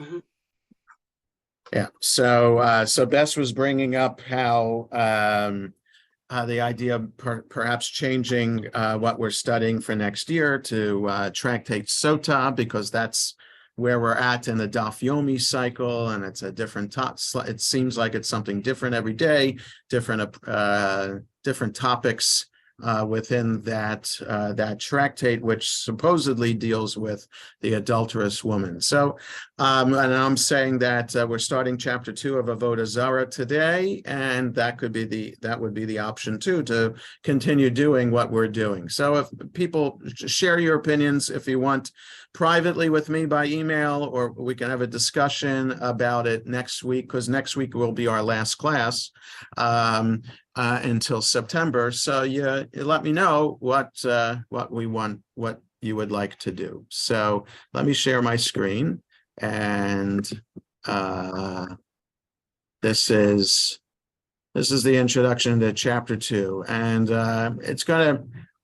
Mhm. Yeah. So Bess was bringing up how the idea of perhaps changing what we're studying for next year to Tractate Sota, because that's where we're at in the Daf Yomi cycle, and it's a different it seems like it's something different every day, different topics within that tractate, which supposedly deals with the adulterous woman. So, and I'm saying that we're starting chapter 2 of Avodah Zarah today, and that would be the option too, to continue doing what we're doing. So, if people share your opinions, if you want, privately with me by email, or we can have a discussion about it next week, because next week will be our last class. Until September. So you let me know what we want, what you would like to do. So let me share my screen, and this is the introduction to chapter 2, and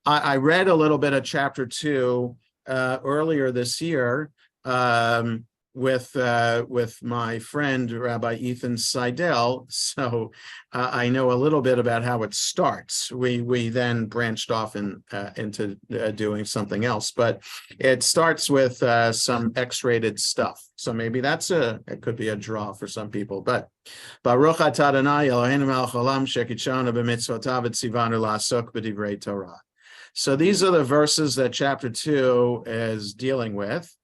I read a little bit of chapter 2 earlier this year with my friend Rabbi Ethan Seidel, so I know a little bit about how it starts. We then branched off into doing something else, but it starts with some X-rated stuff. So maybe it could be a draw for some people. But Baruch atah Adonai Eloheinu melech haolam shekitzonu b'mitzvotav v'tzivanu la'asok b'divrei Torah. So these are the verses that chapter 2 is dealing with.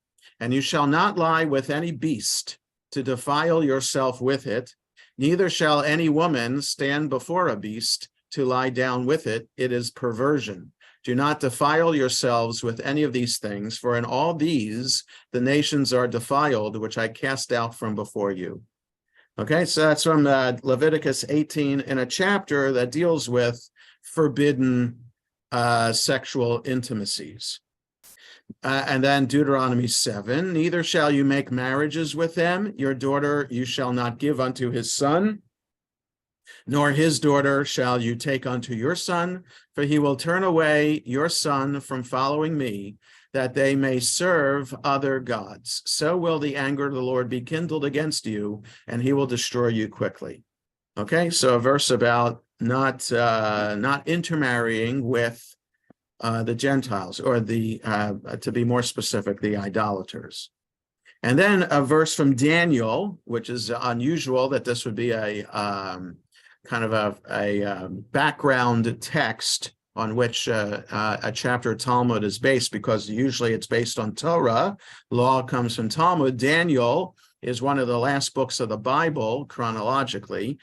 And you shall not lie with any beast to defile yourself with it, neither shall any woman stand before a beast to lie down with it. It is perversion. Do not defile yourselves with any of these things, for in all these the nations are defiled, which I cast out from before you. Okay, so that's from Leviticus 18, in a chapter that deals with forbidden sexual intimacies. And then Deuteronomy 7, neither shall you make marriages with them. Your daughter you shall not give unto his son, nor his daughter shall you take unto your son, for he will turn away your son from following me, that they may serve other gods. So will the anger of the Lord be kindled against you, and he will destroy you quickly. Okay, so a verse about not intermarrying with the Gentiles, or to be more specific, the idolaters. And then a verse from Daniel, which is unusual that this would be a kind of a background text on which a chapter of Talmud is based, because usually it's based on Torah. Law comes from Talmud. Daniel is one of the last books of the Bible chronologically,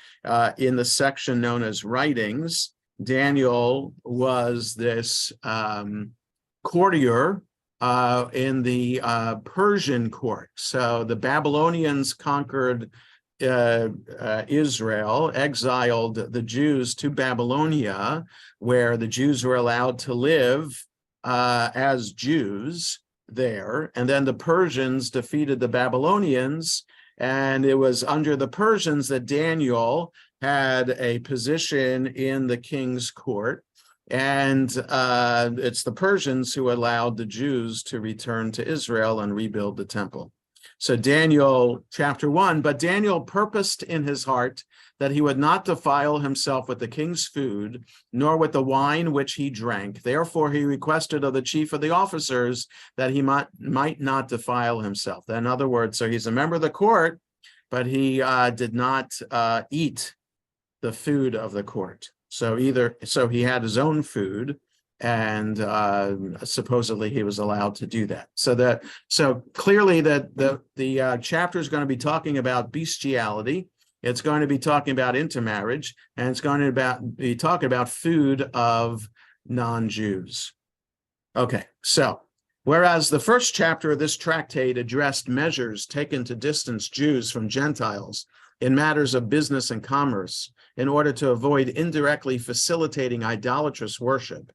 in the section known as Writings. Daniel was this courtier in the Persian court. So the Babylonians conquered Israel, exiled the Jews to Babylonia, where the Jews were allowed to live as Jews there. And then the Persians defeated the Babylonians, and it was under the Persians that Daniel had a position in the king's court, and it's the Persians who allowed the Jews to return to Israel and rebuild the temple. So Daniel chapter 1, but Daniel purposed in his heart that he would not defile himself with the king's food, nor with the wine which he drank. Therefore he requested of the chief of the officers that he might not defile himself. In other words, so he's a member of the court, but he did not eat the food of the court. So he had his own food, and supposedly he was allowed to do that. So clearly that the chapter is going to be talking about bestiality. It's going to be talking about intermarriage, and it's going to be talking about food of non-Jews. Okay, so whereas the first chapter of this tractate addressed measures taken to distance Jews from Gentiles in matters of business and commerce, in order to avoid indirectly facilitating idolatrous worship,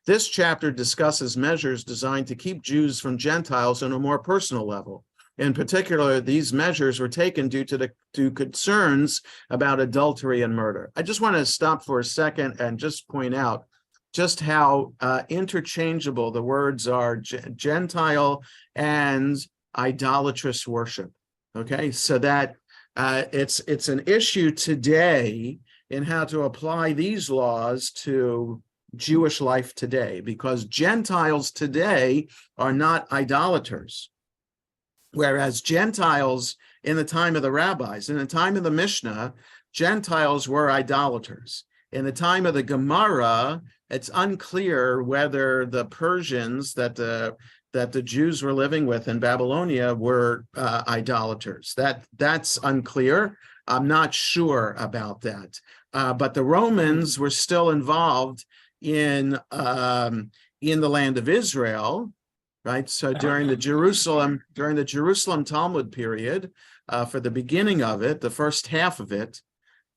this chapter discusses measures designed to keep Jews from Gentiles on a more personal level. In particular, these measures were taken due to concerns about adultery and murder. I just want to stop for a second and just point out just how interchangeable the words are, Gentile and idolatrous worship. Okay, so that it's an issue today in how to apply these laws to Jewish life today, because Gentiles today are not idolaters, whereas Gentiles in the time of the rabbis, in the time of the Mishnah, Gentiles were idolaters. In the time of the Gemara, it's unclear whether the Persians that the Jews were living with in Babylonia were idolaters. That's unclear. I'm not sure about that. But the Romans were still involved in the land of Israel, right? So during the Jerusalem Talmud period, for the beginning of it, the first half of it,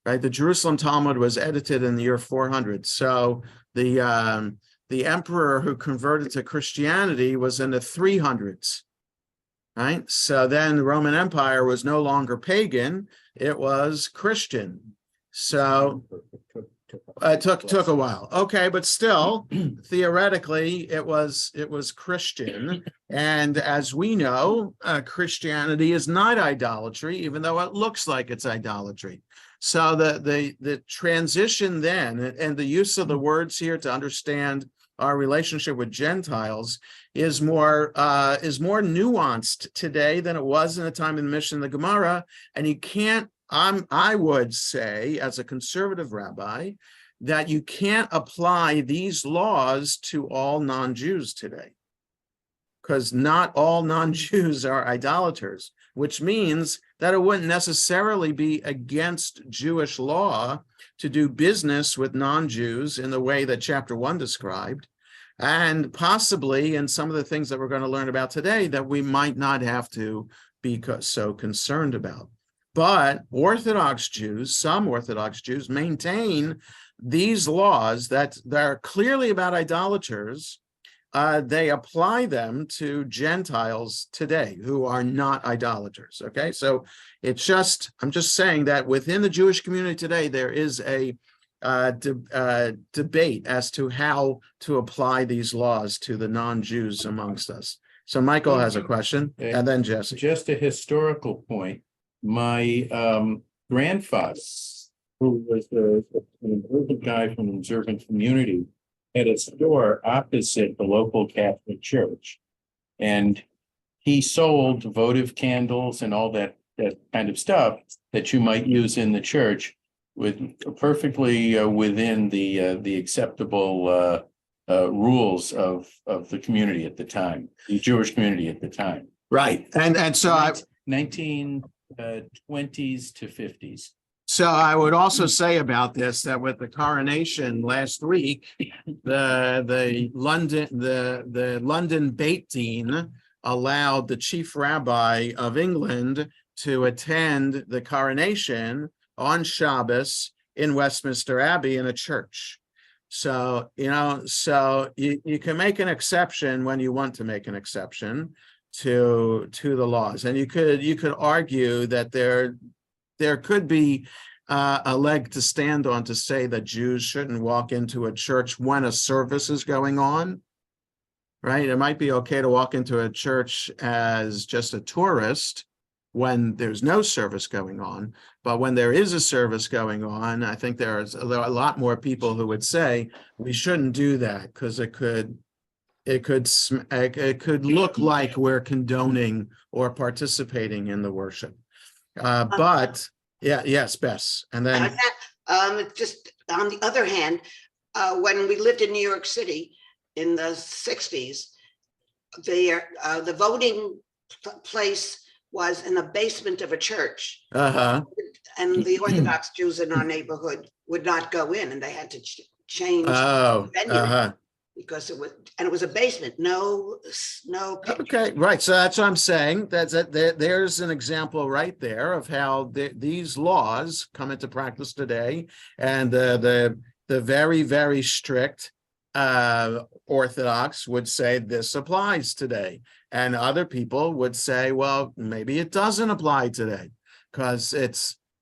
right? The Jerusalem Talmud was edited in the year 400. So the emperor who converted to Christianity was in the 300s, right? So then the Roman Empire was no longer pagan; it was Christian. So it took a while. Okay, but still, theoretically, it was Christian. And as we know, Christianity is not idolatry, even though it looks like it's idolatry. So the transition then, and the use of the words here to understand our relationship with Gentiles is more nuanced today than it was in the time of the Mishnah and the Gemara. And you can't, I would say, as a conservative rabbi, that you can't apply these laws to all non-Jews today, because not all non-Jews are idolaters, which means that it wouldn't necessarily be against Jewish law to do business with non-Jews in the way that chapter 1 described, and possibly in some of the things that we're going to learn about today that we might not have to be so concerned about. But Orthodox Jews, some Orthodox Jews, maintain these laws that are clearly about idolaters. They apply them to Gentiles today who are not idolaters. Okay, so I'm just saying that within the Jewish community today, there is a debate as to how to apply these laws to the non-Jews amongst us. So Michael has a question, and then Jesse. Just a historical point. My grandfather, who was an observant guy from an observant community, had a store opposite the local Catholic church, and he sold votive candles and all that kind of stuff that you might use in the church, with perfectly within the acceptable rules of the community at the time, the Jewish community at the time. Right, and so 1920s to 50s. So I would also say about this that with the coronation last week, the London Beit Din allowed the chief rabbi of England to attend the coronation on Shabbos in Westminster Abbey in a church. So you can make an exception when you want to make an exception to the laws, and you could argue that there could be a leg to stand on to say that Jews shouldn't walk into a church when a service is going on, right? It might be okay to walk into a church as just a tourist when there's no service going on, but when there is a service going on, I think there are a lot more people who would say we shouldn't do that, because it could look like we're condoning or participating in the worship. But yes, Bess, and then just on the other hand, when we lived in New York City in the 60s, the voting place was in the basement of a church, and the Orthodox Jews in our neighborhood would not go in, and they had to change the venue. Because it was a basement, no pictures. Okay, right. So that's what I'm saying. There's an example right there of how these laws come into practice today, and the very, very strict Orthodox would say this applies today, and other people would say, well, maybe it doesn't apply today, because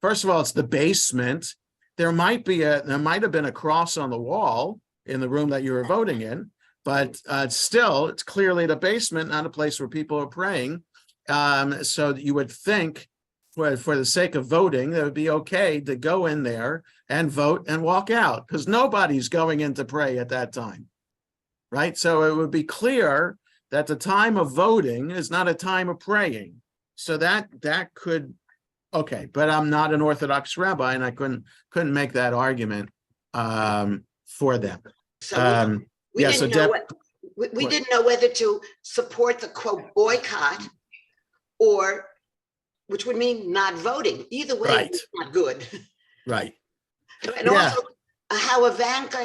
first of all, it's the basement. There might have been a cross on the wall in the room that you were voting in, but still, it's clearly the basement, not a place where people are praying. So you would think for the sake of voting, it would be okay to go in there and vote and walk out, because nobody's going in to pray at that time. Right? So it would be clear that the time of voting is not a time of praying. So that could, okay, but I'm not an Orthodox rabbi, and I couldn't make that argument for them. So we yeah, didn't so know Deb- we didn't know whether to support the quote boycott, or which would mean not voting. Either way, Right. it's not good. right. And Yeah. also how Ivanka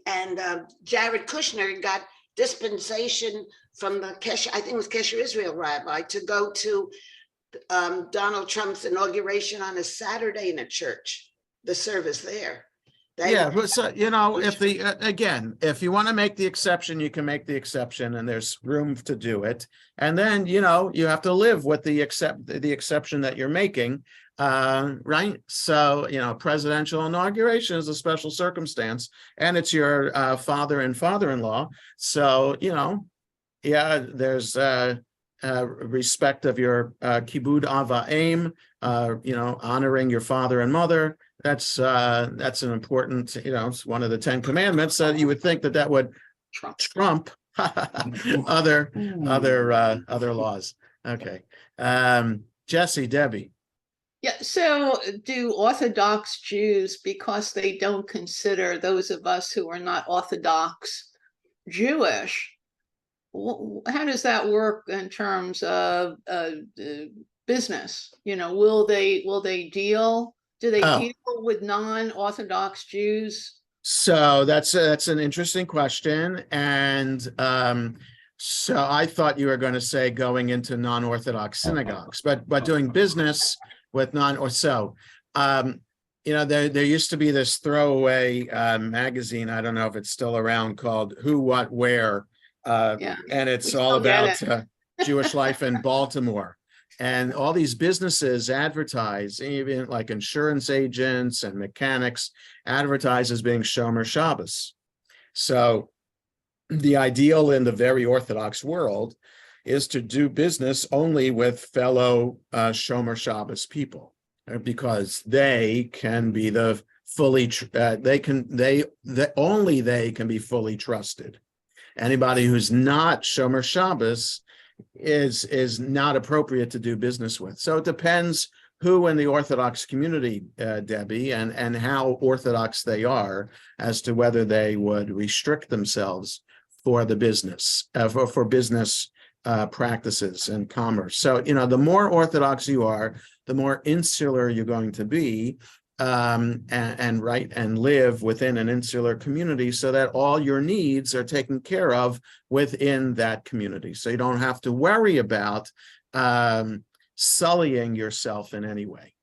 and Jared Kushner got dispensation from the Kesher, I think it was Kesher Israel rabbi, to go to Donald Trump's inauguration on a Saturday in a church, the service there. Yeah, but so, if again, if you want to make the exception, you can make the exception, and there's room to do it. And then, you have to live with the exception that you're making. Right. So, presidential inauguration is a special circumstance, and it's your father and father-in-law. So, yeah, there's respect of your kibud av va'em, honoring your father and mother. That's an important, it's one of the 10 commandments. So you would think that would trump other laws. Okay. Jesse, Debbie. Yeah, so do Orthodox Jews, because they don't consider those of us who are not Orthodox Jewish, how does that work in terms of business? Will they deal? Do they deal with non-Orthodox Jews? So that's an interesting question, and so I thought you were going to say going into non-Orthodox synagogues, but doing business with there used to be this throwaway magazine. I don't know if it's still around, called Who, What, Where, and it's all about Jewish life in Baltimore. And all these businesses advertise, even like insurance agents and mechanics, advertise as being Shomer Shabbos. So the ideal in the very Orthodox world is to do business only with fellow Shomer Shabbos people, because they can be only they can be fully trusted. Anybody who's not Shomer Shabbos is not appropriate to do business with. So it depends who in the Orthodox community, Debbie, and how Orthodox they are, as to whether they would restrict themselves for the business, for business practices and commerce. So, the more Orthodox you are, the more insular you're going to be, and live within an insular community, so that all your needs are taken care of within that community. So you don't have to worry about sullying yourself in any way.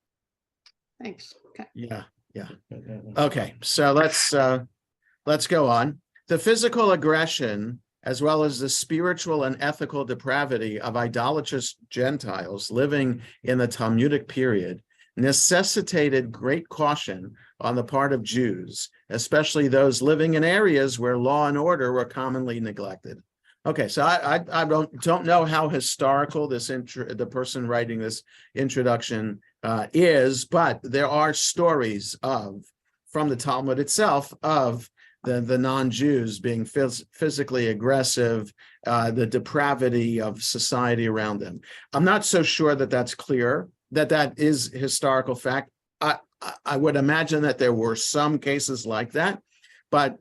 Thanks. Okay. Yeah. Okay, so let's go on. The physical aggression, as well as the spiritual and ethical depravity of idolatrous Gentiles living in the Talmudic period, necessitated great caution on the part of Jews, especially those living in areas where law and order were commonly neglected. Okay, so I don't know how historical the person writing this introduction is, but there are stories from the Talmud itself of the non-Jews being physically aggressive, the depravity of society around them. I'm not so sure that that's clear, that is historical fact. I would imagine that there were some cases like that, but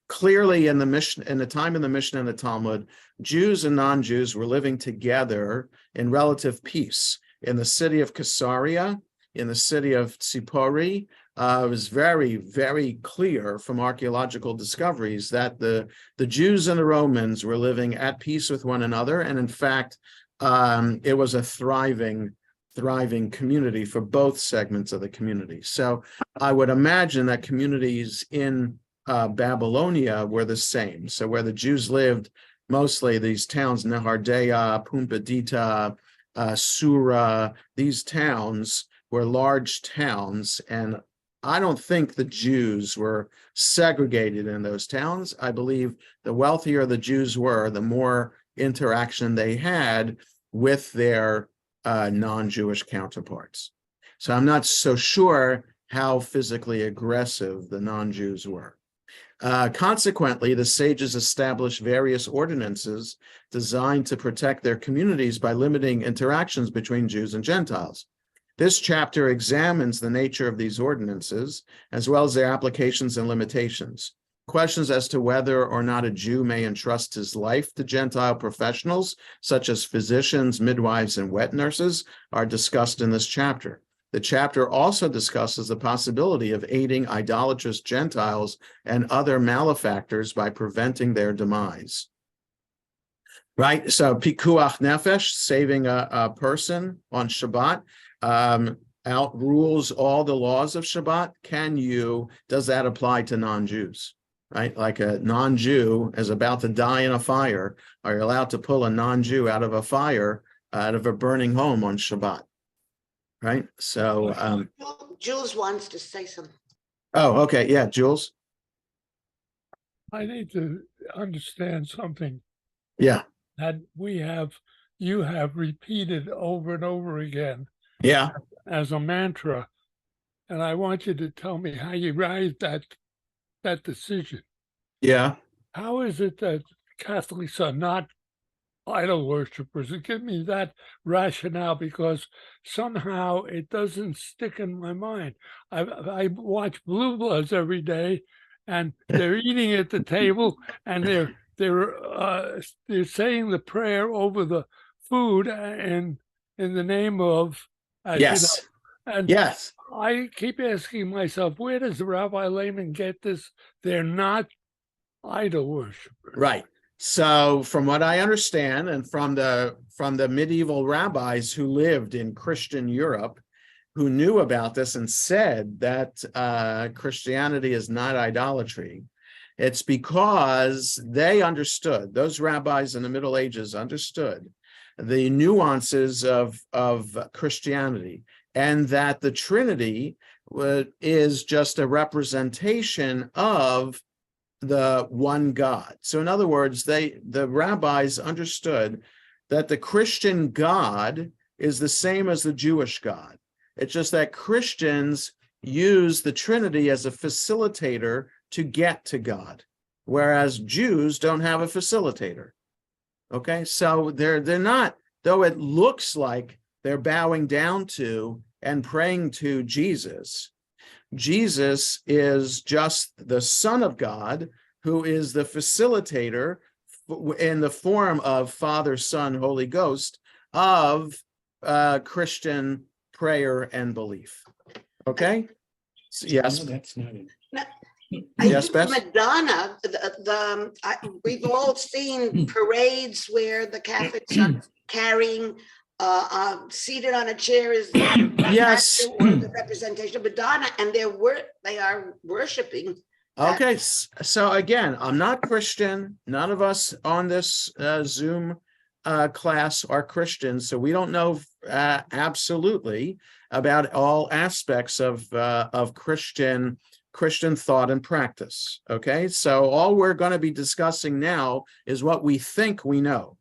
clearly in the time of the Mishnah and the Talmud, Jews and non-Jews were living together in relative peace. In the city of Caesarea, in the city of Tzipori, it was very, very clear from archaeological discoveries that the Jews and the Romans were living at peace with one another. And in fact, it was a thriving community for both segments of the community. So I would imagine that communities in Babylonia were the same. So where the Jews lived, mostly these towns, Nehardea, Pumbedita, Sura, these towns were large towns, and I don't think the Jews were segregated in those towns. I believe the wealthier the Jews were, the more interaction they had with their non-Jewish counterparts. So I'm not so sure how physically aggressive the non-Jews were. Consequently, the sages established various ordinances designed to protect their communities by limiting interactions between Jews and Gentiles. This chapter examines the nature of these ordinances, as well as their applications and limitations. Questions as to whether or not a Jew may entrust his life to Gentile professionals, such as physicians, midwives, and wet nurses, are discussed in this chapter. The chapter also discusses the possibility of aiding idolatrous Gentiles and other malefactors by preventing their demise. Right? So, pikuach nefesh, saving a person on Shabbat, outrules all the laws of Shabbat. Does that apply to non-Jews? Right? Like a non-Jew is about to die in a fire. Are you allowed to pull a non-Jew out of a fire, out of a burning home on Shabbat? Right? So, Jules wants to say something. oh, okay. Yeah, Jules. I need to understand something Yeah. that you have repeated over and over again Yeah. as a mantra. And I want you to tell me how you arrived at that decision. Yeah. How is it that Catholics are not idol worshippers? Give me that rationale, because somehow it doesn't stick in my mind. I watch Blue Bloods every day, and they're eating at the table, and they're saying the prayer over the food and in the name of, as Yes. you know, and Yes. I keep asking myself, where does Rabbi Lehman get this? They're not idol worshippers. Right. So from what I understand, and from the medieval rabbis who lived in Christian Europe, who knew about this and said that Christianity is not idolatry, it's because they understood, those rabbis in the Middle Ages understood the nuances of Christianity, and that the Trinity is just a representation of the one God. So in other words, the rabbis understood that the Christian God is the same as the Jewish God. It's just that Christians use the Trinity as a facilitator to get to God, whereas Jews don't have a facilitator. Okay, so they're not, though it looks like they're bowing down to and praying to Jesus. Jesus is just the Son of God, who is the facilitator in the form of Father, Son, Holy Ghost of Christian prayer and belief. Okay? So, yes. No, that's not it. Yes, think Bess? Madonna, we've all seen parades where the Catholics are carrying, seated on a chair is Yes. or the representation of Madonna, and they are worshiping. Okay, so again, I'm not Christian. None of us on this Zoom class are Christians, so we don't know absolutely about all aspects of Christian thought and practice. Okay, so all we're going to be discussing now is what we think we know.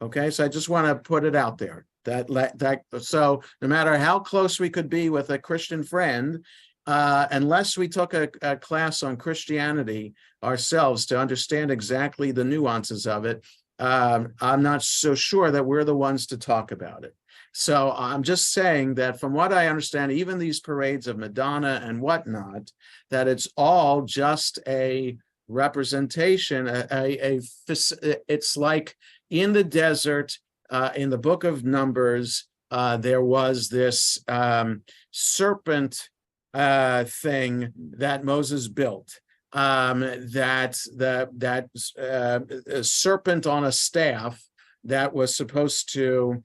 Okay, so I just want to put it out there that so no matter how close we could be with a Christian friend, unless we took a class on Christianity ourselves to understand exactly the nuances of it, I'm not so sure that we're the ones to talk about it. So I'm just saying that from what I understand, even these parades of Madonna and whatnot, that it's all just a representation, it's like in the desert, in the book of Numbers, there was this serpent thing that Moses built, that serpent on a staff that was supposed to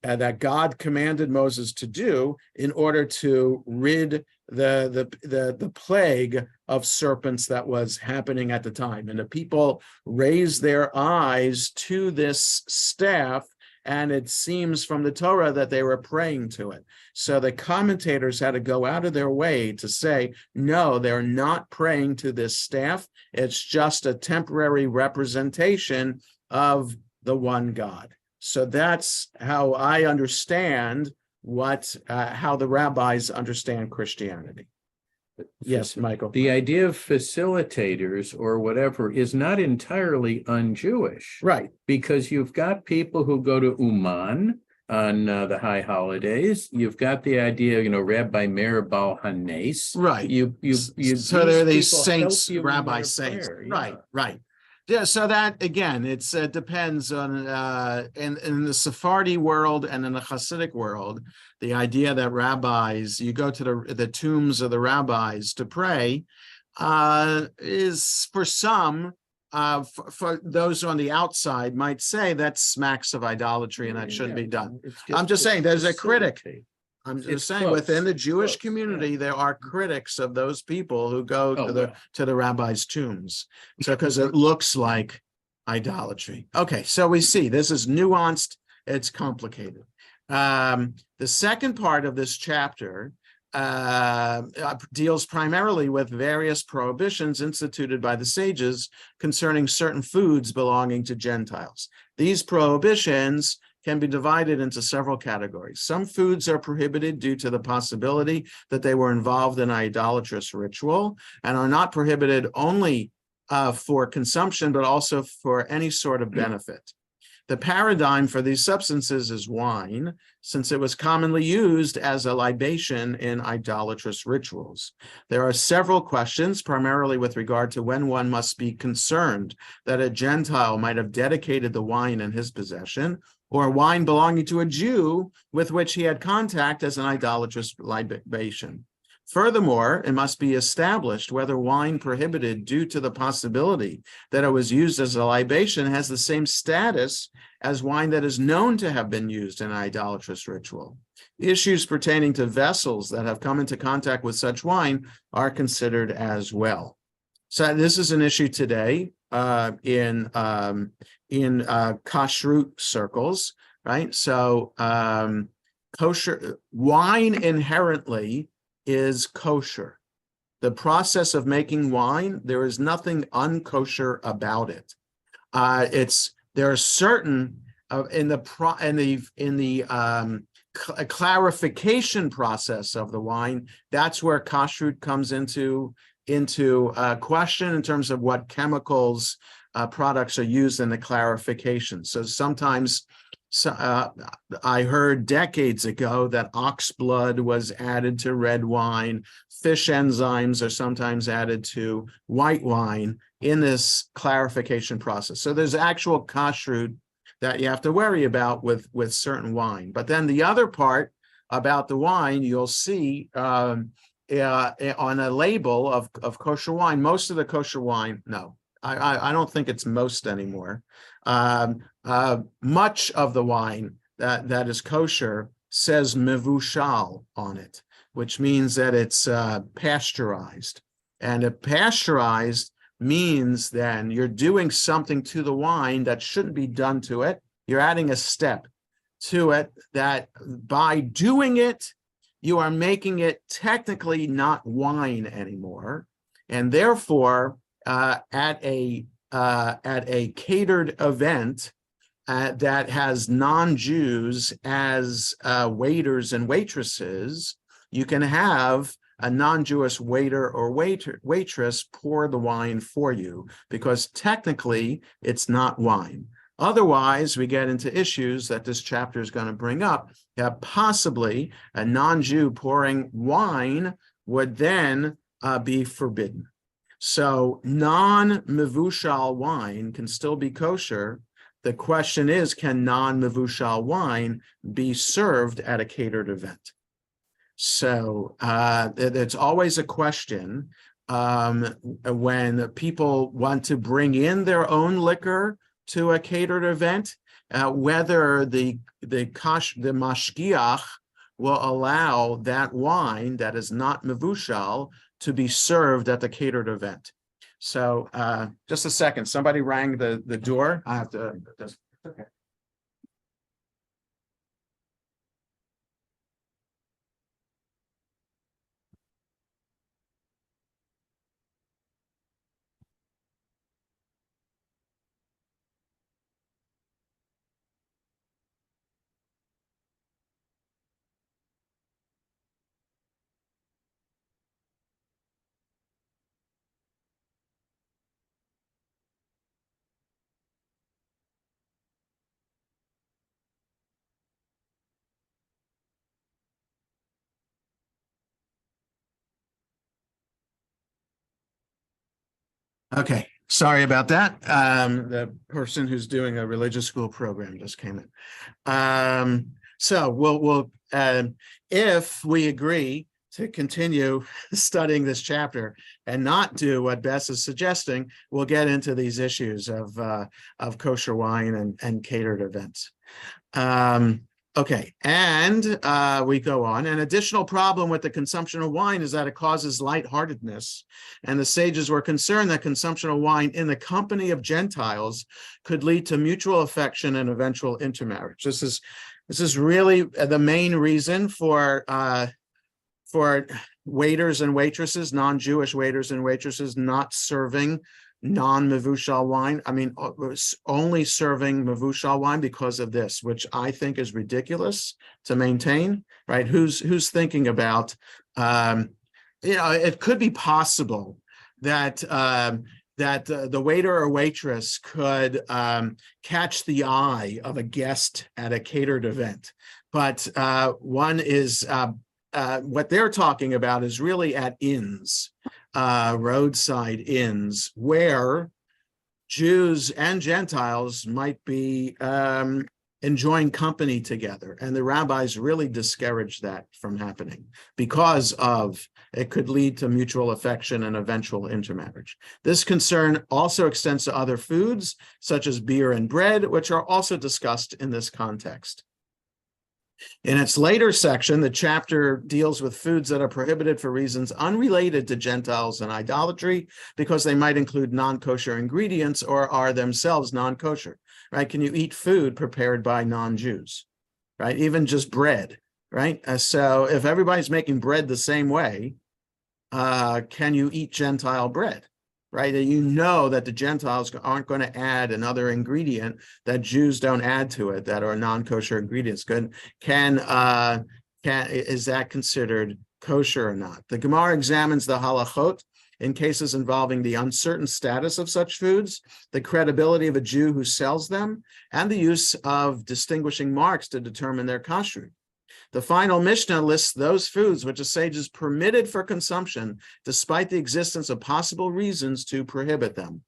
that God commanded Moses to do in order to rid the plague of serpents that was happening at the time. And the people raised their eyes to this staff, and it seems from the Torah that they were praying to it. So the commentators had to go out of their way to say, no, they're not praying to this staff. It's just a temporary representation of the one God. So that's how I understand how the rabbis understand Christianity. Yes, Michael. The idea of facilitators or whatever is not entirely un-Jewish. Right. Because you've got people who go to Uman on the high holidays. You've got the idea, Rabbi Meir Baal HaNes. Right. So there are these saints, rabbi saints. Prayer, Right, right. Yeah, so that again, it's depends on in the Sephardi world and in the Hasidic world, the idea that rabbis, you go to the tombs of the rabbis to pray, is for some, for those on the outside might say that smacks of idolatry and that shouldn't be done. I'm just saying there's a critic. I'm just saying within the Jewish community, there are critics of those people who go to the rabbis' tombs. So because it looks like idolatry. Okay, so we see this is nuanced, it's complicated. The second part of this chapter deals primarily with various prohibitions instituted by the sages concerning certain foods belonging to Gentiles. These prohibitions can be divided into several categories. Some foods are prohibited due to the possibility that they were involved in idolatrous ritual and are not prohibited only for consumption, but also for any sort of benefit. The paradigm for these substances is wine, since it was commonly used as a libation in idolatrous rituals. There are several questions, primarily with regard to when one must be concerned that a Gentile might have dedicated the wine in his possession, or wine belonging to a Jew with which he had contact as an idolatrous libation. Furthermore, it must be established whether wine prohibited due to the possibility that it was used as a libation has the same status as wine that is known to have been used in an idolatrous ritual. Issues pertaining to vessels that have come into contact with such wine are considered as well. So this is an issue today in kashrut circles, right? So kosher wine inherently is kosher. The process of making wine, there is nothing unkosher about it. There are certain in the clarification process of the wine. That's where kashrut comes into question in terms of what chemicals products are used in the clarification. So sometimes. I heard decades ago that ox blood was added to red wine. Fish enzymes are sometimes added to white wine in this clarification process. So there's actual kashrut that you have to worry about with certain wine. But then the other part about the wine, you'll see on a label of kosher wine, most of the kosher wine, no, I don't think it's most anymore. Much of the wine that is kosher says mevushal on it, which means that it's pasteurized. And a pasteurized means then you're doing something to the wine that shouldn't be done to it. You're adding a step to it that by doing it, you are making it technically not wine anymore. And therefore, at a catered event that has non-Jews as waiters and waitresses, you can have a non-Jewish waiter or waitress pour the wine for you because technically it's not wine. Otherwise, we get into issues that this chapter is going to bring up, that possibly a non-Jew pouring wine would then be forbidden. So non-mevushal wine can still be kosher. The question is, can non-mevushal wine be served at a catered event? So it's always a question when people want to bring in their own liquor to a catered event, whether the mashgiach will allow that wine that is not mevushal to be served at the catered event. So just a second, somebody rang the door. I have to, okay. Okay, sorry about that. The person who's doing a religious school program just came in. So if we agree to continue studying this chapter and not do what Bess is suggesting, we'll get into these issues of kosher wine and catered events. Okay, and we go on. An additional problem with the consumption of wine is that it causes lightheartedness, and the sages were concerned that consumption of wine in the company of Gentiles could lead to mutual affection and eventual intermarriage. This is really the main reason for waiters and waitresses, non-Jewish waiters and waitresses, not serving non-mevushal wine. I mean, only serving mevushal wine because of this, which I think is ridiculous to maintain, right? Who's thinking about, it could be possible that the waiter or waitress could catch the eye of a guest at a catered event, but one is what they're talking about is really at inns, roadside inns, where Jews and Gentiles might be enjoying company together. And the rabbis really discouraged that from happening because of it could lead to mutual affection and eventual intermarriage. This concern also extends to other foods, such as beer and bread, which are also discussed in this context. In its later section, the chapter deals with foods that are prohibited for reasons unrelated to Gentiles and idolatry, because they might include non-kosher ingredients or are themselves non-kosher, right? Can you eat food prepared by non-Jews, right? Even just bread, right? So if everybody's making bread the same way, can you eat Gentile bread? Right? And you know that the Gentiles aren't going to add another ingredient that Jews don't add to it that are non-kosher ingredients. Is that considered kosher or not? The Gemara examines the halachot in cases involving the uncertain status of such foods, the credibility of a Jew who sells them, and the use of distinguishing marks to determine their kashrut. The final Mishnah lists those foods which a sage is permitted for consumption, despite the existence of possible reasons to prohibit them.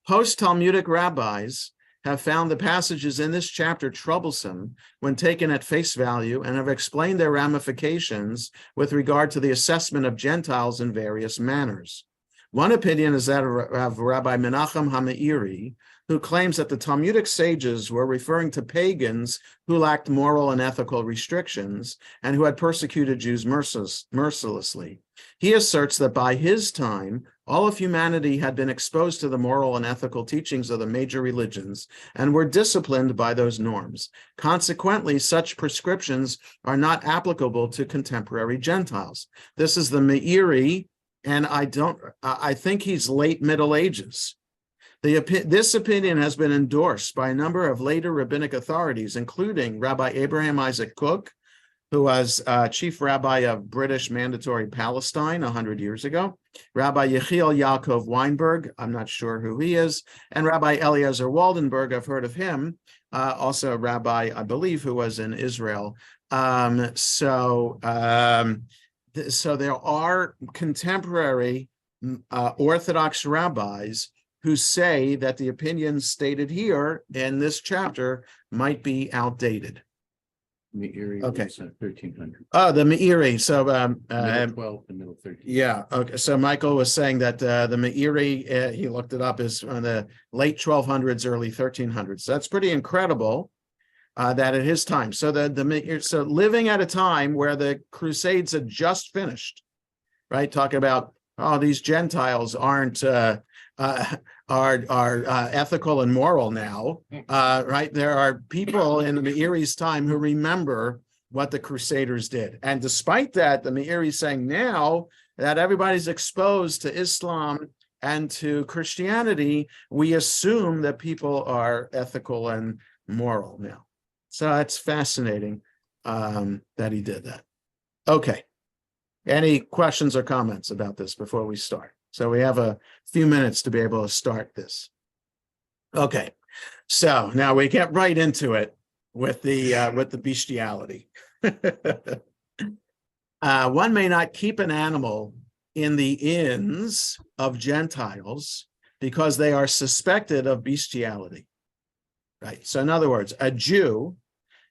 Post-Talmudic rabbis have found the passages in this chapter troublesome when taken at face value and have explained their ramifications with regard to the assessment of Gentiles in various manners. One opinion is that of Rabbi Menachem HaMeiri, who claims that the Talmudic sages were referring to pagans who lacked moral and ethical restrictions and who had persecuted Jews mercilessly. He asserts that by his time, all of humanity had been exposed to the moral and ethical teachings of the major religions and were disciplined by those norms. Consequently, such prescriptions are not applicable to contemporary Gentiles. This is the Meiri, and I think he's late Middle Ages. This opinion has been endorsed by a number of later rabbinic authorities, including Rabbi Abraham Isaac Cook, who was chief rabbi of British Mandatory Palestine 100 years ago, Rabbi Yechiel Yaakov Weinberg, I'm not sure who he is, and Rabbi Eliezer Waldenberg, I've heard of him, also a rabbi, I believe, who was in Israel. So there are contemporary Orthodox rabbis who say that the opinions stated here in this chapter might be outdated. Meiri Okay. was 1300. Oh, the Meiri. So, Middle 12 to middle 13. yeah. Okay. So Michael was saying that the Meiri, he looked it up, is on the late 1200s, early 1300s. That's pretty incredible that at his time. So so living at a time where the Crusades had just finished, right? Talking about, oh, these Gentiles aren't are ethical and moral now, right? There are people in the Meiri's time who remember what the Crusaders did. And despite that, the Meiri is saying now that everybody's exposed to Islam and to Christianity, we assume that people are ethical and moral now. So it's fascinating that he did that. Okay. Any questions or comments about this before we start? So we have a few minutes to be able to start this. Okay, so now we get right into it with the bestiality. One may not keep an animal in the inns of Gentiles because they are suspected of bestiality. Right. So in other words, a Jew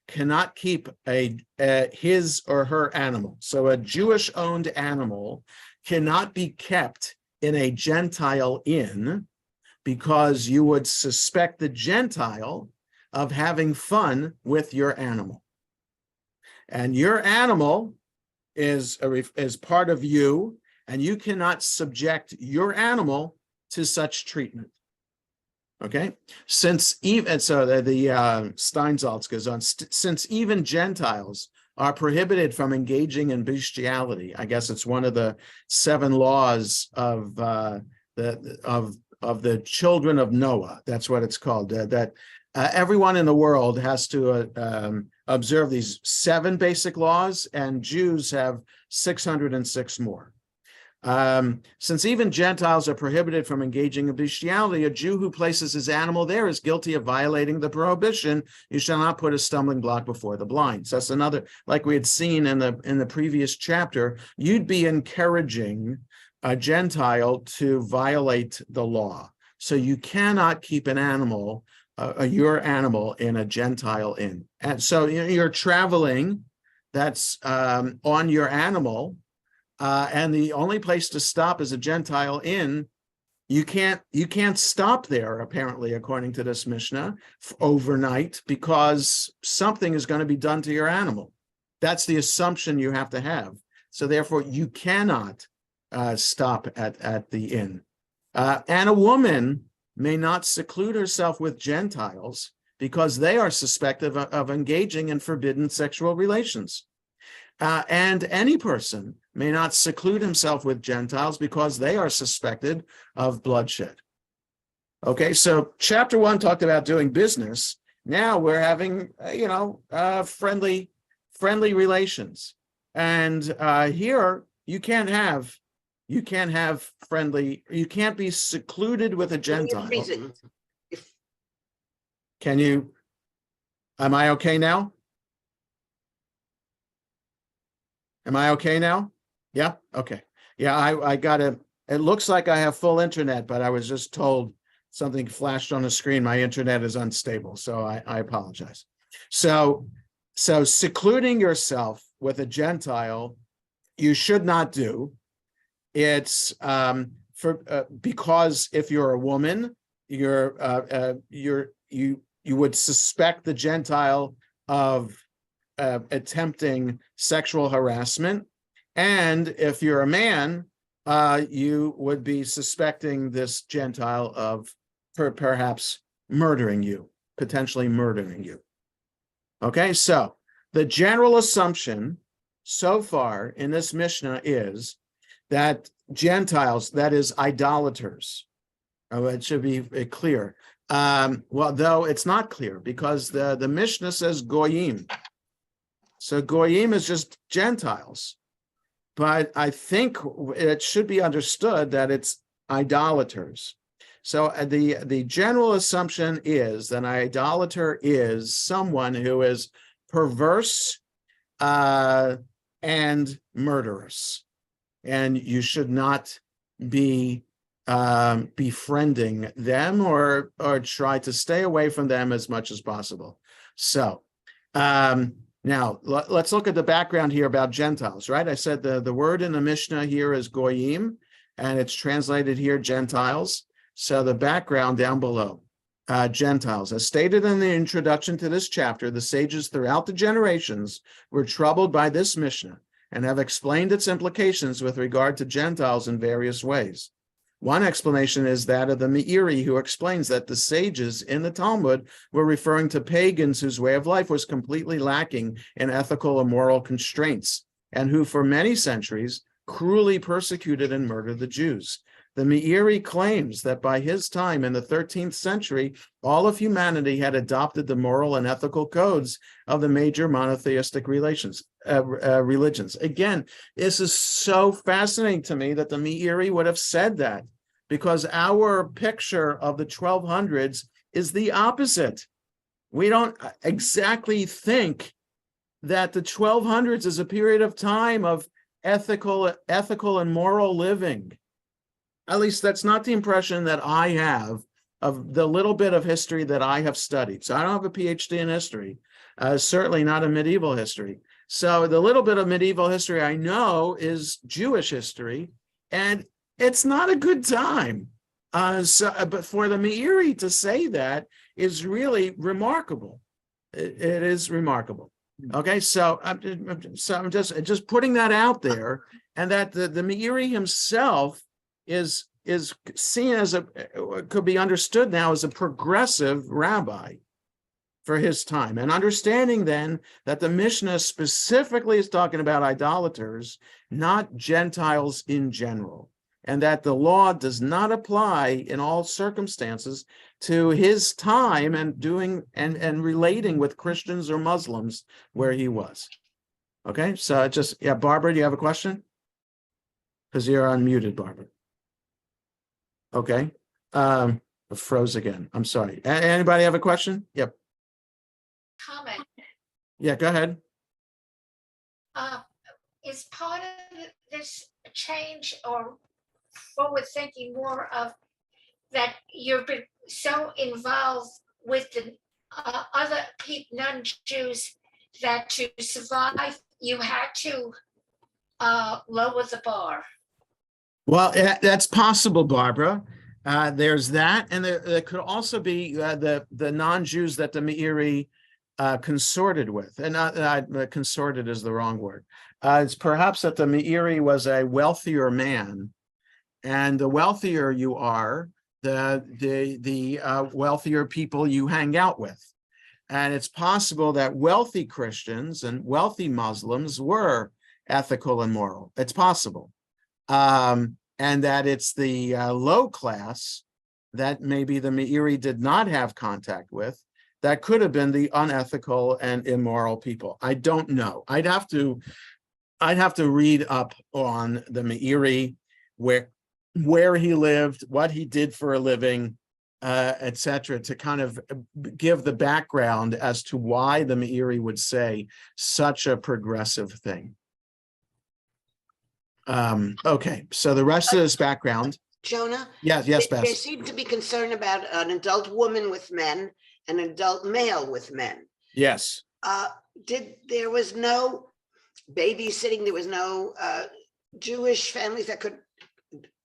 cannot keep his or her animal. So a Jewish-owned animal cannot be kept in a Gentile inn because you would suspect the Gentile of having fun with your animal. And your animal is part of you, and you cannot subject your animal to such treatment. Okay, since even so, the Steinsaltz goes on. Since even Gentiles are prohibited from engaging in bestiality, I guess it's one of the 7 laws of the children of Noah. That's what it's called. Everyone in the world has to observe these 7 basic laws, and Jews have 606 more. Since even Gentiles are prohibited from engaging in bestiality, a Jew who places his animal there is guilty of violating the prohibition. You shall not put a stumbling block before the blind. So that's another, like we had seen in the previous chapter, you'd be encouraging a Gentile to violate the law. So you cannot keep an animal, your animal, in a Gentile inn. And so you're traveling, that's on your animal. And the only place to stop is a Gentile inn. You can't stop there, apparently, according to this Mishnah, overnight, because something is going to be done to your animal. That's the assumption you have to have. So therefore, you cannot stop at the inn. And a woman may not seclude herself with Gentiles because they are suspected of engaging in forbidden sexual relations. And any person may not seclude himself with Gentiles because they are suspected of bloodshed. Okay, so chapter 1 talked about doing business. Now we're having, friendly relations. And here you can't be secluded with a Gentile. Am I okay now? Am I okay now? Yeah, okay. Yeah, I got it looks like I have full internet, but I was just told something flashed on the screen. My internet is unstable, so I apologize. So secluding yourself with a Gentile, you should not do. It's because if you're a woman, you would suspect the Gentile of attempting sexual harassment, and if you're a man, you would be suspecting this Gentile of perhaps potentially murdering you. Okay, so the general assumption so far in this Mishnah is that Gentiles, that is idolaters, it should be clear. Well, though it's not clear because the Mishnah says goyim. So goyim is just Gentiles, but I think it should be understood that it's idolaters. So the general assumption is that an idolater is someone who is perverse and murderous, and you should not be befriending them or try to stay away from them as much as possible. So now, let's look at the background here about Gentiles, right? I said the word in the Mishnah here is goyim, and it's translated here Gentiles. So the background down below, Gentiles. As stated in the introduction to this chapter, the sages throughout the generations were troubled by this Mishnah and have explained its implications with regard to Gentiles in various ways. One explanation is that of the Meiri, who explains that the sages in the Talmud were referring to pagans whose way of life was completely lacking in ethical and moral constraints, and who for many centuries cruelly persecuted and murdered the Jews. The Meiri claims that by his time in the 13th century, all of humanity had adopted the moral and ethical codes of the major monotheistic religions. Again, this is so fascinating to me that the Meiri would have said that, because our picture of the 1200s is the opposite. We don't exactly think that the 1200s is a period of time of ethical and moral living. At least that's not the impression that I have of the little bit of history that I have studied. So I don't have a PhD in history, certainly not in medieval history. So the little bit of medieval history I know is Jewish history, and it's not a good time. But for the Meiri to say that is really remarkable. It is remarkable. Okay, so I'm just putting that out there, and that the Meiri himself is seen as could be understood now as a progressive rabbi for his time, and understanding then that the Mishnah specifically is talking about idolaters, not Gentiles in general, and that the law does not apply in all circumstances to his time and doing and relating with Christians or Muslims where he was. Okay, so yeah, Barbara, do you have a question? Because you're unmuted, Barbara. Okay, froze again. I'm sorry. Anybody have a question? Yep. Comment. Yeah, go ahead. Is part of this change or forward thinking more of that you've been so involved with the other non-Jews that to survive you had to lower the bar? Well, that's possible, Barbara. There's that, and there could also be the non-Jews that the Meiri consorted with, and consorted is the wrong word. It's perhaps that the Meiri was a wealthier man, and the wealthier you are, the wealthier people you hang out with. And it's possible that wealthy Christians and wealthy Muslims were ethical and moral. It's possible. And that it's the low class that maybe the Meiri did not have contact with that could have been the unethical and immoral people. I don't know. I'd have to read up on the Meiri, where he lived, what he did for a living, etc., to kind of give the background as to why the Meiri would say such a progressive thing. Okay, so the rest of this background. Jonah? Yes, There Bess. seemed to be concern about an adult woman with men and an adult male with men. Yes. There was no babysitting, there was no Jewish families that could,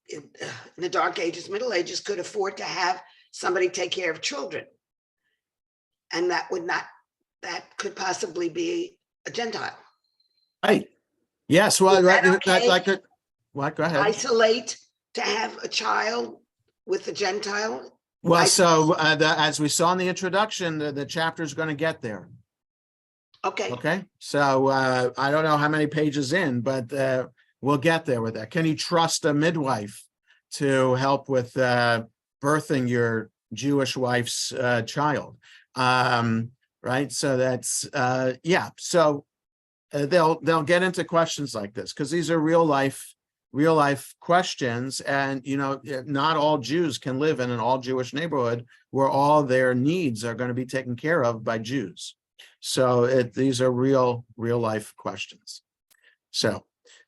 in the Dark Ages, Middle Ages, could afford to have somebody take care of children. And that could possibly be a Gentile. Right. Yes, well, okay? What? Go ahead. Isolate to have a child with a Gentile. Well, so as we saw in the introduction, the chapter is going to get there. Okay. Okay. So I don't know how many pages in, but we'll get there with that. Can you trust a midwife to help with birthing your Jewish wife's child? Right. So that's yeah. So they'll get into questions like this because these are real life questions, and not all Jews can live in an all Jewish neighborhood where all their needs are going to be taken care of by Jews. So these are real life questions. So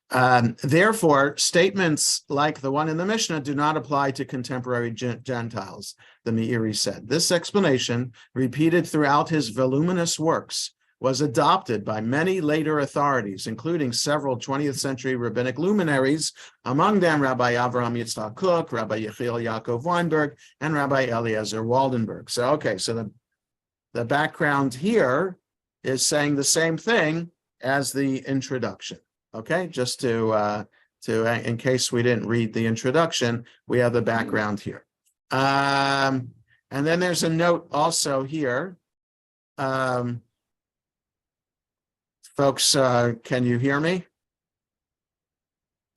therefore, statements like the one in the Mishnah do not apply to contemporary Gentiles, the Meiri said. This explanation, repeated throughout his voluminous works, was adopted by many later authorities, including several 20th century rabbinic luminaries, among them Rabbi Avraham Yitzhak Kook, Rabbi Yechiel Yaakov Weinberg, and Rabbi Eliezer Waldenberg. So, okay, so the background here is saying the same thing as the introduction. Okay, just to in case we didn't read the introduction, we have the background here. And then there's a note also here. Folks, can you hear me?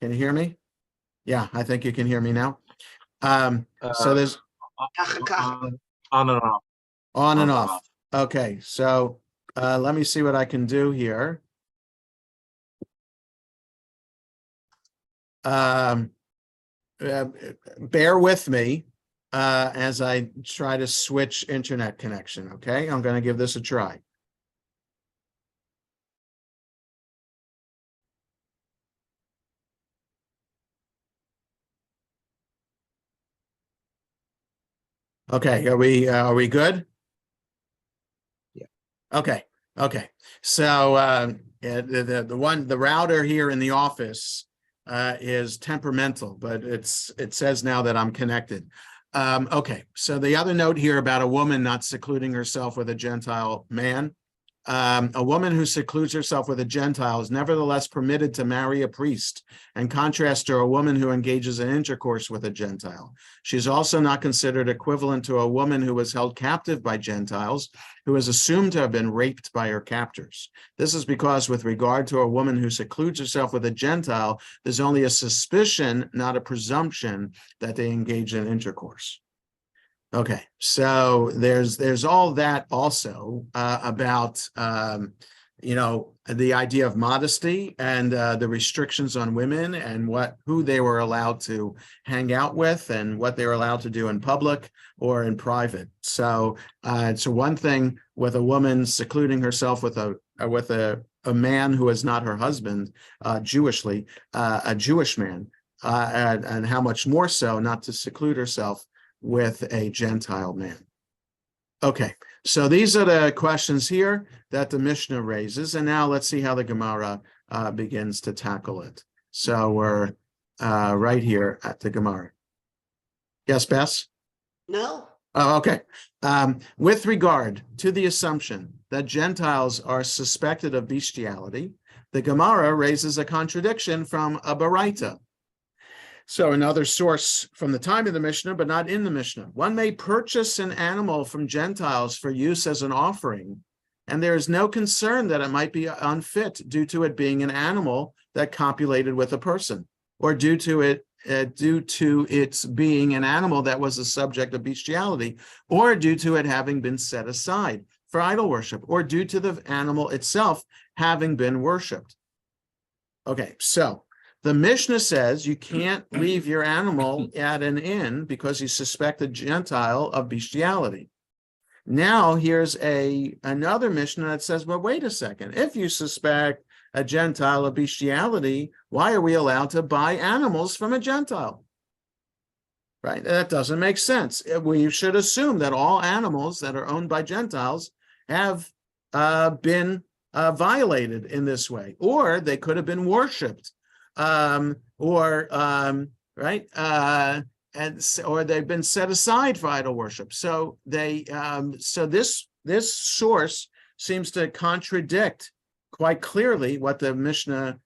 Can you hear me? Yeah, I think you can hear me now. So there's on and off. On and off. Okay, so let me see what I can do here. Bear with me as I try to switch internet connection, okay? I'm going to give this a try. Okay, are we good? Yeah. Okay, okay. So the router here in the office is temperamental, but it says now that I'm connected. Okay, so the other note here about a woman not secluding herself with a Gentile man. A woman who secludes herself with a Gentile is nevertheless permitted to marry a priest, in contrast to a woman who engages in intercourse with a Gentile. She is also not considered equivalent to a woman who was held captive by Gentiles, who is assumed to have been raped by her captors. This is because with regard to a woman who secludes herself with a Gentile, there's only a suspicion, not a presumption, that they engage in intercourse. Okay, so there's all that also about the idea of modesty and the restrictions on women and who they were allowed to hang out with and what they were allowed to do in public or in private. So it's one thing with a woman secluding herself with a man who is not her husband, Jewishly, a Jewish man, and how much more so not to seclude herself with a Gentile man. Okay, so these are the questions here that the Mishnah raises, and now let's see how the Gemara begins to tackle it. So we're right here at the Gemara. Yes, Bess? No, Oh, okay. With regard to the assumption that Gentiles are suspected of bestiality, the Gemara raises a contradiction from a Baraita. So another source from the time of the Mishnah, but not in the Mishnah. One may purchase an animal from Gentiles for use as an offering, and there is no concern that it might be unfit due to it being an animal that copulated with a person, or due to its being an animal that was the subject of bestiality, or due to it having been set aside for idol worship, or due to the animal itself having been worshipped. Okay, so the Mishnah says you can't leave your animal at an inn because you suspect a Gentile of bestiality. Now here's another Mishnah that says, well, wait a second. If you suspect a Gentile of bestiality, why are we allowed to buy animals from a Gentile? Right? That doesn't make sense. We should assume that all animals that are owned by Gentiles have been violated in this way, or they could have been worshipped. Or they've been set aside for idol worship. So this source seems to contradict quite clearly what the Mishnah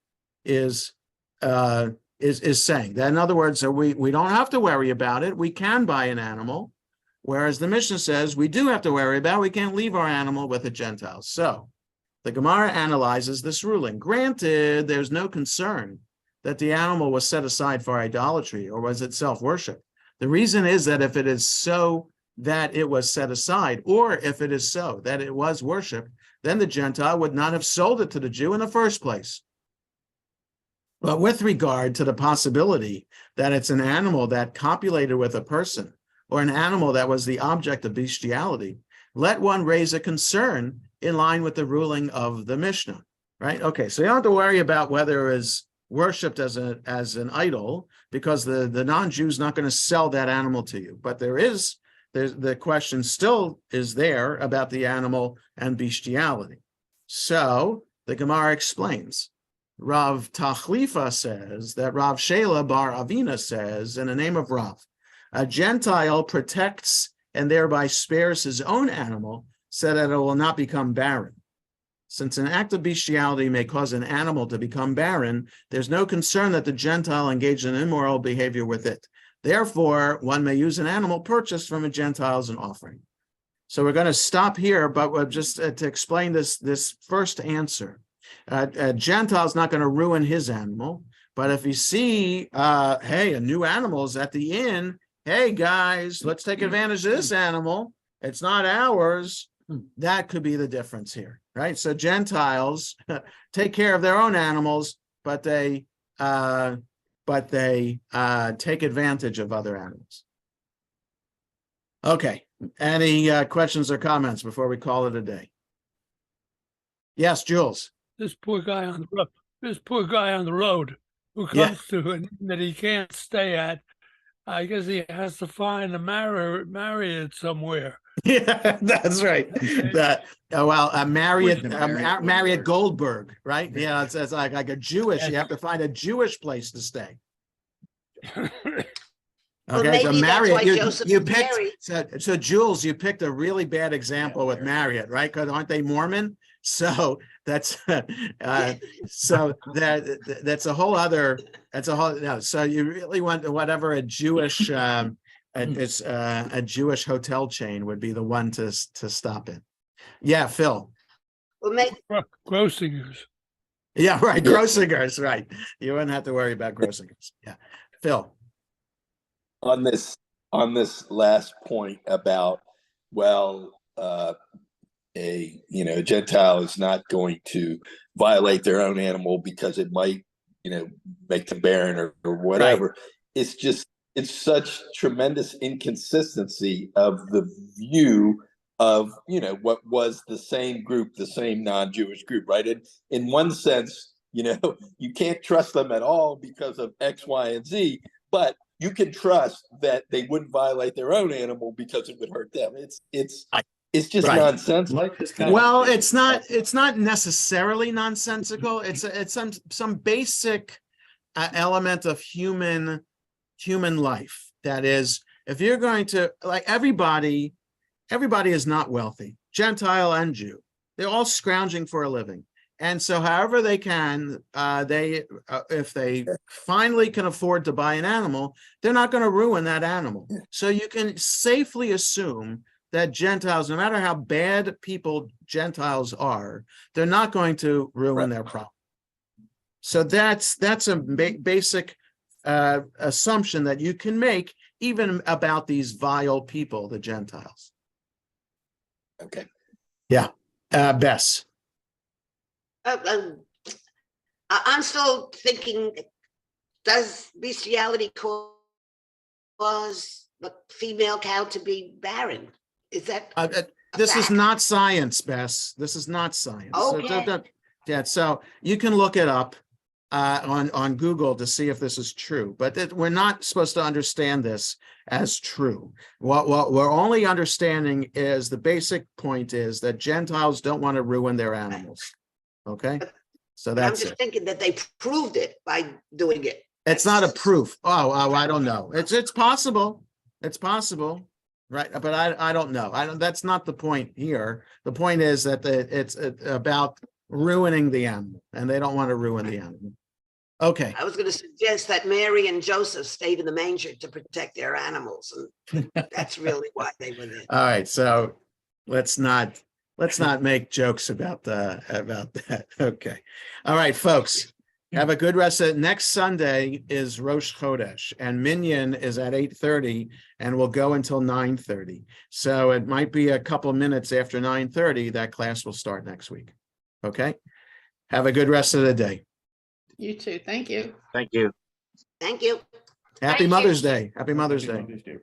is saying. That in other words, we don't have to worry about it. We can buy an animal, whereas the Mishnah says we do have to worry about it. We can't leave our animal with a Gentile. So the Gemara analyzes this ruling. Granted, there's no concern that the animal was set aside for idolatry or was itself worship. The reason is that if it is so that it was set aside, or if it is so that it was worship, then the Gentile would not have sold it to the Jew in the first place. But with regard to the possibility that it's an animal that copulated with a person, or an animal that was the object of bestiality, let one raise a concern in line with the ruling of the Mishnah, right? Okay, so you don't have to worry about whether it is worshipped as an idol, because the non-Jew's not going to sell that animal to you. But the question still is there about the animal and bestiality. So the Gemara explains. Rav Tachlifa says that Rav Shela bar Avina says, in the name of Rav, a Gentile protects and thereby spares his own animal so that it will not become barren. Since an act of bestiality may cause an animal to become barren, there's no concern that the Gentile engaged in immoral behavior with it. Therefore, one may use an animal purchased from a Gentile as an offering. So we're going to stop here, but just to explain this first answer. A Gentile's not going to ruin his animal, but if you see, hey, a new animal is at the inn, hey guys, let's take advantage of this animal. It's not ours. That could be the difference here, right? So Gentiles take care of their own animals, but they take advantage of other animals. Okay. Any questions or comments before we call it a day? Yes, Jules. This poor guy on the road who Yeah. comes to an inn that he can't stay at, I guess he has to find a Marriott somewhere. Yeah, that's right. That Marriott, The Marriott Marriott Goldberg. Goldberg, right? Yeah, it's like a Jewish. You have to find a Jewish place to stay. Well, Okay, so maybe that's why Marriott, Joseph you and picked, Mary- so Jules, you picked a really bad example with Marriott, right? Because aren't they Mormon? So that's, so that's a whole other, no, so you really want whatever a Jewish, it's a Jewish hotel chain would be the one to stop in. Yeah, Phil. Well, maybe, Grossinger's. Yeah, right, Grossinger's, right. You wouldn't have to worry about Grossinger's. Yeah, Phil. On this last point about, well, a Gentile is not going to violate their own animal because it might make them barren or whatever. Right. It's such tremendous inconsistency of the view of what was the same group, the same non-Jewish group, right? And in one sense, you can't trust them at all because of X, Y, and Z, but you can trust that they wouldn't violate their own animal because it would hurt them. It's just right. nonsensical. Well, it's not necessarily nonsensical. It's some basic element of human life. That is, if you're going to, like, everybody is not wealthy, Gentile and Jew. They're all scrounging for a living. And so however they can, if they finally can afford to buy an animal, they're not going to ruin that animal. So you can safely assume that Gentiles, no matter how bad people Gentiles are, they're not going to ruin their property. So that's a basic assumption that you can make even about these vile people, the Gentiles. Okay. Yeah. Bess. I'm still thinking, does bestiality cause the female cow to be barren? Is that this is not science, Bess. This is not science. Okay. Yeah, so you can look it up on Google to see if this is true, but we're not supposed to understand this as true. What we're only understanding is the basic point is that Gentiles don't want to ruin their animals. Okay, so that's I'm just thinking that they proved it by doing it. It's not a proof. Oh, I don't know. It's possible. It's possible, right? But I don't know. That's not the point here. The point is that it's about ruining the animal, and they don't want to ruin the animal. Okay. I was going to suggest that Mary and Joseph stayed in the manger to protect their animals, and that's really why they were there. All right, so let's not make jokes about that. Okay. All right, folks. Have a good rest of it. Next Sunday is Rosh Chodesh, and Minyan is at 8:30 and will go until 9:30. So it might be a couple of minutes after 9:30 that class will start next week. Okay. Have a good rest of the day. You too. Thank you. Thank you. Thank you. Happy Thank you. Mother's Day. Happy Mother's Day. Mother's Day.